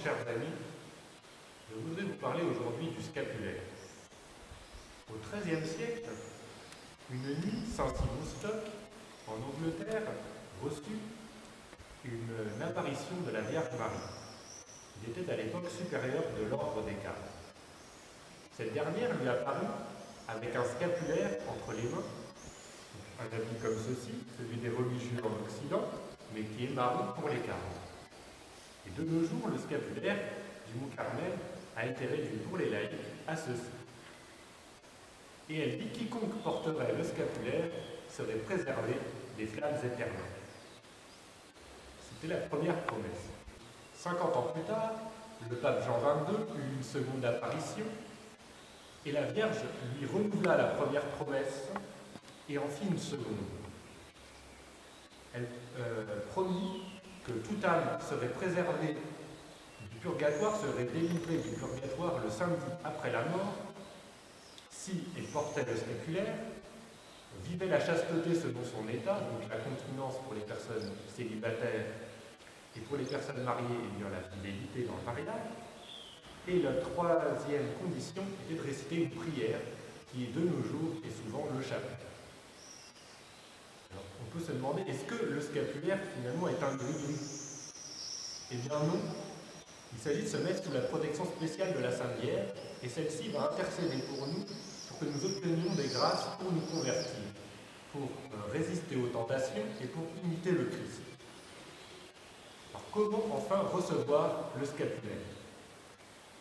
chers amis, je voudrais vous parler aujourd'hui du scapulaire. Au XIIIe siècle, une nuit, Saint-Simonstock, en Angleterre, reçut une apparition de la Vierge Marie. Il était à l'époque supérieur de l'ordre des Carmes. Cette dernière lui apparut avec un scapulaire entre les mains, un habit comme ceci, celui des religieux en Occident, mais qui est marron pour les Carmes. Et de nos jours, le scapulaire du Mont Carmel a été réduit pour les laïcs à ceci. Et elle dit: quiconque porterait le scapulaire serait préservé des flammes éternelles. C'était la première promesse. 50 ans plus tard, le pape Jean XXII eut une seconde apparition, et la Vierge lui renouvela la première promesse et en fit une seconde. Elle promit que toute âme serait préservée du purgatoire, serait délivrée du purgatoire le samedi après la mort, si elle portait le scapulaire, vivait la chasteté selon son état, donc la continence pour les personnes célibataires, et pour les personnes mariées, il y a la fidélité dans le mariage. Et la troisième condition était de réciter une prière qui, de nos jours, est souvent le chapelet. Alors, on peut se demander, est-ce que le scapulaire, finalement, est un gris-gris? Eh bien non. Il s'agit de se mettre sous la protection spéciale de la Sainte Vierge, et celle-ci va intercéder pour nous, pour que nous obtenions des grâces pour nous convertir, pour résister aux tentations et pour imiter le Christ. Alors, comment enfin recevoir le scapulaire?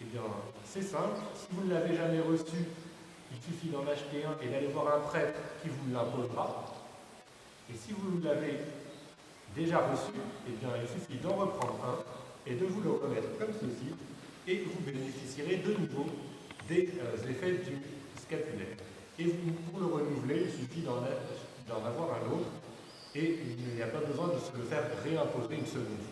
Eh bien, c'est simple. Si vous ne l'avez jamais reçu, il suffit d'en acheter un et d'aller voir un prêtre qui vous l'imposera. Et si vous l'avez déjà reçu, eh bien, il suffit d'en reprendre un et de vous le remettre comme ceci, et vous bénéficierez de nouveau des effets du scapulaire. Et pour le renouveler, il suffit d'en avoir un autre, et il n'y a pas besoin de se le faire réimposer une seconde fois.